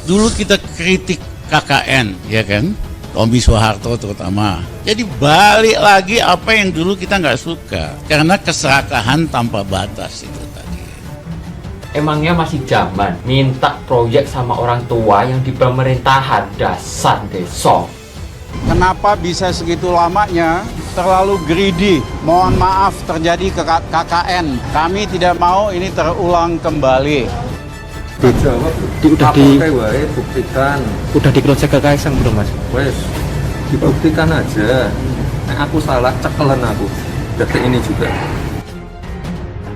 Dulu kita kritik KKN, ya kan? Tommy Soeharto terutama. Jadi balik lagi apa yang dulu kita nggak suka. Karena keserakahan tanpa batas itu tadi. Emangnya masih zaman minta proyek sama orang tua yang di pemerintahan, dasar desong. Kenapa bisa segitu lamanya? Terlalu greedy. Mohon maaf terjadi ke KKN. Kami tidak mau ini terulang kembali. Dijawab, buktikan. Udah di-cross-check ke Kaisang belum, Mas? Wes, dibuktikan aja. Aku salah, cekelan aku. Detik ini juga.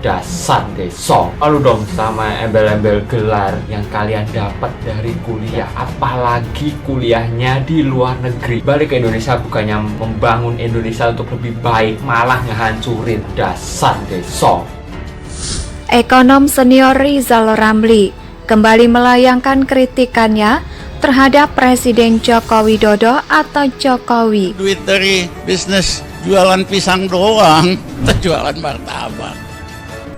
Dasar desong. Lalu dong sama embel-embel gelar yang kalian dapat dari kuliah. Apalagi kuliahnya di luar negeri. Balik ke Indonesia bukannya membangun Indonesia untuk lebih baik, malah ngehancurin. Dasar desong. Ekonom senior Rizal Ramli kembali melayangkan kritikannya terhadap Presiden Joko Widodo atau Jokowi. Duit dari bisnis jualan pisang doang, jualan martabak.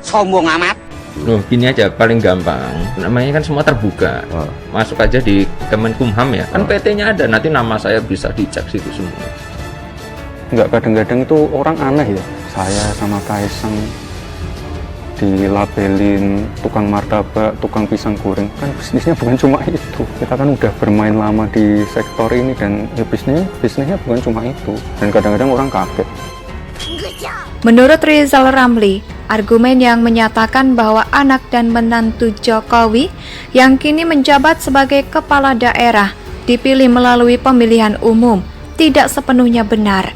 Sombong amat. Loh, gini aja paling gampang. Namanya kan semua terbuka. Masuk aja di Kemenkumham ya. Kan PT-nya ada, nanti nama saya bisa dicek situ semua. Enggak, kadang-kadang itu orang aneh ya. Saya sama Kaisang dilabelin tukang martabak, tukang pisang goreng, kan bisnisnya bukan cuma itu. Kita kan udah bermain lama di sektor ini dan ya bisnisnya bukan cuma itu. Dan kadang-kadang orang kaget. Menurut Rizal Ramli, argumen yang menyatakan bahwa anak dan menantu Jokowi yang kini menjabat sebagai kepala daerah dipilih melalui pemilihan umum tidak sepenuhnya benar.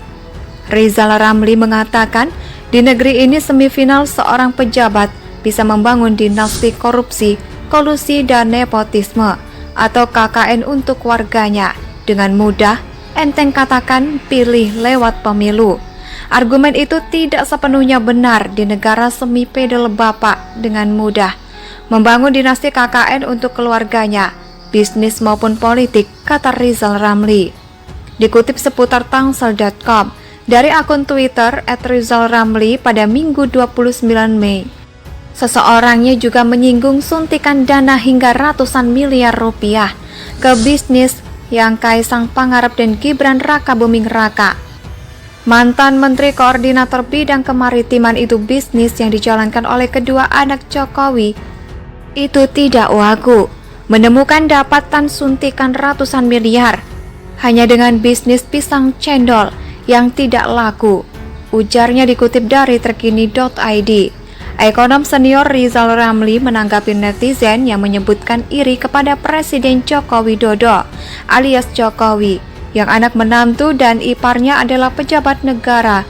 Rizal Ramli mengatakan di negeri ini semifinal seorang pejabat bisa membangun dinasti korupsi, kolusi, dan nepotisme atau KKN untuk warganya dengan mudah. Enteng katakan pilih lewat pemilu. Argumen itu tidak sepenuhnya benar di negara semi pedal bapak dengan mudah membangun dinasti KKN untuk keluarganya, bisnis maupun politik, kata Rizal Ramli. Dikutip seputar tangsel.com dari akun Twitter @rizalramli pada Minggu 29 Mei. Seseorangnya juga menyinggung suntikan dana hingga ratusan miliar rupiah ke bisnis yang Kaisang Pangarep dan Gibran Rakabuming Raka. Mantan Menteri Koordinator Bidang Kemaritiman itu bisnis yang dijalankan oleh kedua anak Jokowi. Itu tidak wagu, menemukan dapatan suntikan ratusan miliar hanya dengan bisnis pisang cendol yang tidak laku, ujarnya dikutip dari terkini.id. Ekonom senior Rizal Ramli menanggapi netizen yang menyebutkan iri kepada Presiden Joko Widodo alias Jokowi yang anak menantu dan iparnya adalah pejabat negara.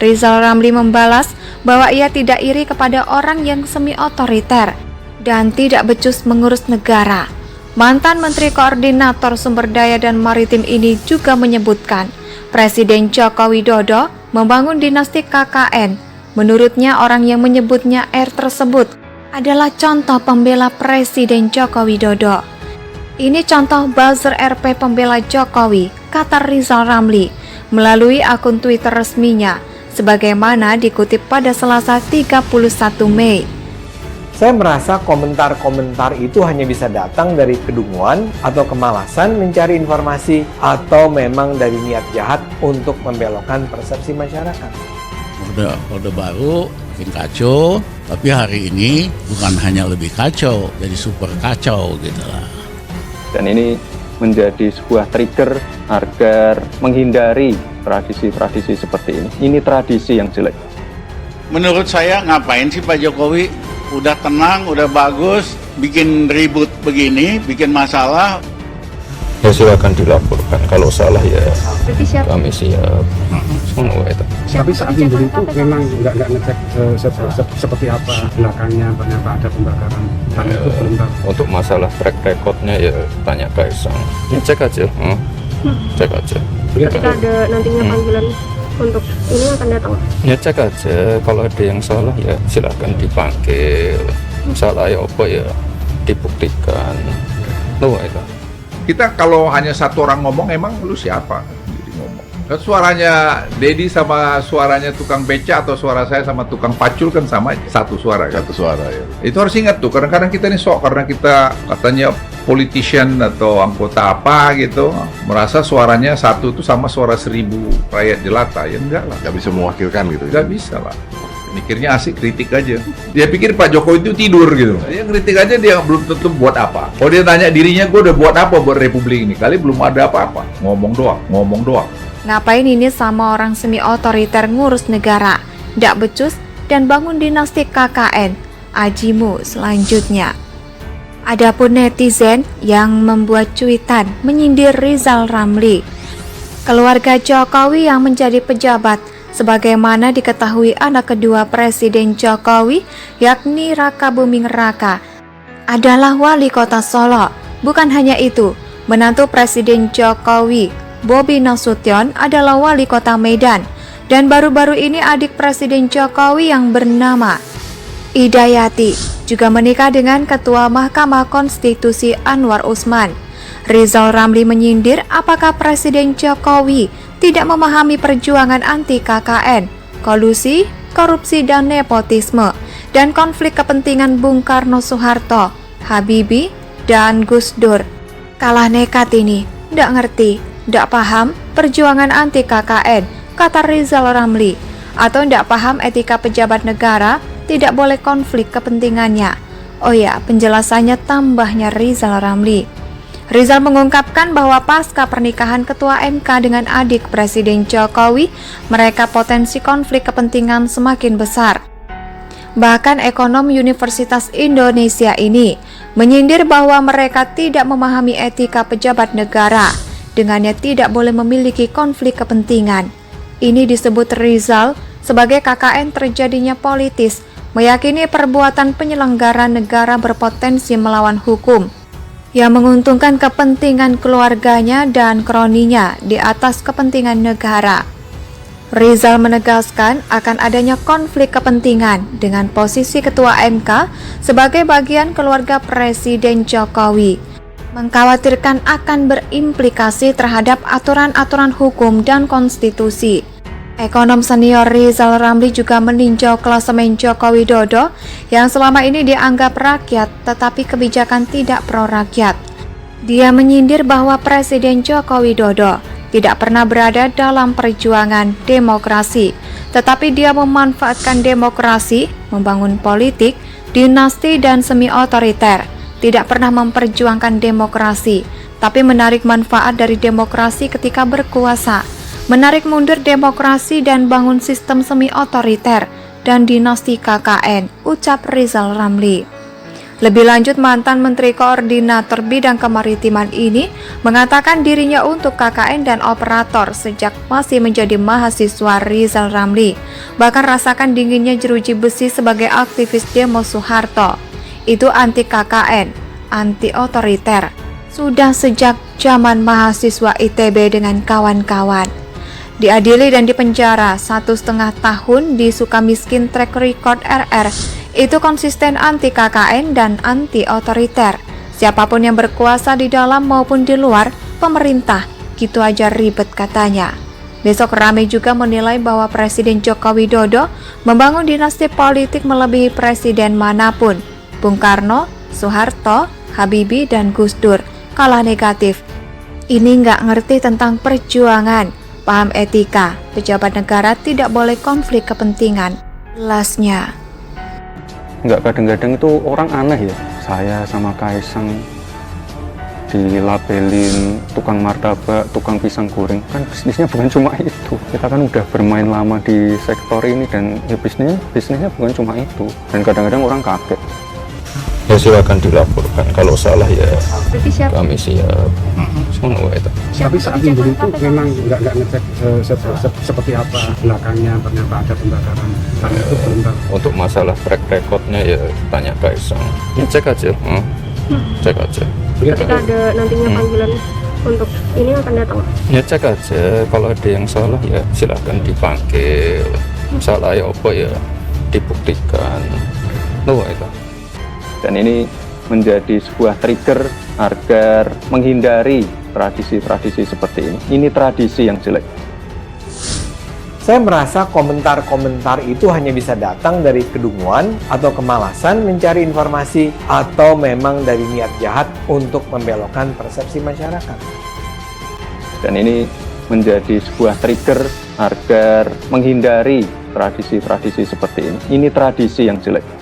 Rizal Ramli membalas bahwa ia tidak iri kepada orang yang semi-otoriter dan tidak becus mengurus negara. Mantan Menteri Koordinator Sumber Daya dan Maritim ini juga menyebutkan Presiden Joko Widodo membangun dinasti KKN. Menurutnya orang yang menyebutnya R tersebut adalah contoh pembela Presiden Joko Widodo. Ini contoh buzzer RP pembela Jokowi, kata Rizal Ramli melalui akun Twitter resminya, sebagaimana dikutip pada Selasa 31 Mei. Saya merasa komentar-komentar itu hanya bisa datang dari kedunguan atau kemalasan mencari informasi atau memang dari niat jahat untuk membelokkan persepsi masyarakat. Orde baru bikin kacau, tapi hari ini bukan hanya lebih kacau, jadi super kacau gitu lah. Dan ini menjadi sebuah trigger agar menghindari tradisi-tradisi seperti ini. Ini tradisi yang jelek. Menurut saya ngapain sih Pak Jokowi? Udah tenang, udah bagus, bikin ribut begini, bikin masalah. Ya silakan dilaporkan, kalau salah ya kami siap. Tapi saat ini itu memang nggak ngecek seperti apa belakangnya, ternyata ada pembakaran. Itu belum tahu. Untuk masalah track recordnya ya tanya Kaisang. Ya cek aja, cek aja. Ketika ada nantinya panggilan untuk ini akan datang. Ya cek aja, kalau ada yang salah ya silakan dipanggil. Salah ya apa ya dibuktikan. Loh itu. Kita kalau hanya satu orang ngomong, emang lu siapa? Jadi ngomong. Kan suaranya Dedi sama suaranya tukang beca atau suara saya sama tukang pacul kan sama aja. Satu suara kan? Satu suara ya. Itu harus ingat tuh, kadang-kadang kita ini sok karena kita katanya politician atau anggota apa gitu merasa suaranya satu itu sama suara 1000 rakyat jelata, ya enggak lah. Nggak bisa mewakilkan gitu. Nggak bisa lah. Mikirnya asik kritik aja. Dia pikir Pak Jokowi itu tidur gitu. Dia kritik aja, dia belum tentu buat apa. Kalau dia tanya dirinya, gue udah buat apa buat Republik ini? Kali belum ada apa-apa. Ngomong doang. Ngapain ini sama orang semi otoriter ngurus negara? Ndak becus dan bangun dinasti KKN. Ajimu selanjutnya. Adapun netizen yang membuat cuitan menyindir Rizal Ramli. Keluarga Jokowi yang menjadi pejabat sebagaimana diketahui anak kedua Presiden Jokowi, yakni Raka Buming Raka, adalah wali kota Solo. Bukan hanya itu, menantu Presiden Jokowi, Bobi Nasution, adalah wali kota Medan. Dan baru-baru ini adik Presiden Jokowi yang bernama Hidayati juga menikah dengan Ketua Mahkamah Konstitusi Anwar Usman. Rizal Ramli menyindir apakah Presiden Jokowi tidak memahami perjuangan anti KKN, kolusi, korupsi dan nepotisme, dan konflik kepentingan Bung Karno Soeharto, Habibie, dan Gus Dur. Kalah nekat ini, ndak ngerti, ndak paham perjuangan anti KKN, kata Rizal Ramli, atau ndak paham etika pejabat negara, tidak boleh konflik kepentingannya. Oh ya, penjelasannya tambahnya Rizal Ramli. Rizal mengungkapkan bahwa pasca pernikahan Ketua MK dengan adik Presiden Jokowi, mereka potensi konflik kepentingan semakin besar. Bahkan ekonom Universitas Indonesia ini menyindir bahwa mereka tidak memahami etika pejabat negara, dengannya tidak boleh memiliki konflik kepentingan. Ini disebut Rizal sebagai KKN terjadinya politis, meyakini perbuatan penyelenggara negara berpotensi melawan hukum yang menguntungkan kepentingan keluarganya dan kroninya di atas kepentingan negara. Rizal menegaskan akan adanya konflik kepentingan dengan posisi Ketua MK sebagai bagian keluarga Presiden Jokowi, mengkhawatirkan akan berimplikasi terhadap aturan-aturan hukum dan konstitusi. Ekonom senior Rizal Ramli juga meninjau klasemen Joko Widodo yang selama ini dianggap rakyat tetapi kebijakan tidak pro rakyat. Dia menyindir bahwa Presiden Joko Widodo tidak pernah berada dalam perjuangan demokrasi, tetapi dia memanfaatkan demokrasi, membangun politik, dinasti dan semi otoriter. Tidak pernah memperjuangkan demokrasi, tapi menarik manfaat dari demokrasi ketika berkuasa. Menarik mundur demokrasi dan bangun sistem semi-otoriter dan dinasti KKN, ucap Rizal Ramli. Lebih lanjut, mantan Menteri Koordinator Bidang Kemaritiman ini mengatakan dirinya untuk KKN dan operator sejak masih menjadi mahasiswa. Rizal Ramli bahkan rasakan dinginnya jeruji besi sebagai aktivis demo Soeharto. Itu anti KKN, anti otoriter. Sudah sejak zaman mahasiswa ITB dengan kawan-kawan. Diadili dan dipenjara 1,5 tahun di Sukamiskin track record RR, itu konsisten anti KKN dan anti otoriter. Siapapun yang berkuasa di dalam maupun di luar pemerintah, gitu aja ribet katanya. Besok ramai juga menilai bahwa Presiden Joko Widodo membangun dinasti politik melebihi presiden manapun. Bung Karno, Soeharto, Habibie, dan Gus Dur kalah negatif. Ini nggak ngerti tentang perjuangan. Paham etika, pejabat negara tidak boleh konflik kepentingan. Jelasnya. Nggak, kadang-kadang itu orang aneh ya. Saya sama Kaisang dilabelin tukang martabak, tukang pisang goreng. Kan bisnisnya bukan cuma itu. Kita kan udah bermain lama di sektor ini dan ya bisnisnya bukan cuma itu. Dan kadang-kadang orang kaget. Ya silakan dilaporkan. Kalau salah ya kami siap. Semua itu. Tapi saat ini itu memang nggak ngecek seperti apa belakangnya, ternyata ada pembakaran. Dan itu belum tahu. Untuk masalah track recordnya ya tanya Kaisang. Ya, cek aja. Cek aja. Ketika ada nantinya panggilan untuk ini akan datang. Ya cek aja. Kalau ada yang salah ya silakan dipanggil. Salah ya apa ya dibuktikan. Loh itu. Dan ini menjadi sebuah trigger agar menghindari tradisi-tradisi seperti ini. Ini tradisi yang jelek. Saya merasa komentar-komentar itu hanya bisa datang dari kedunguan atau kemalasan mencari informasi atau memang dari niat jahat untuk membelokkan persepsi masyarakat. Dan ini menjadi sebuah trigger agar menghindari tradisi-tradisi seperti ini. Ini tradisi yang jelek.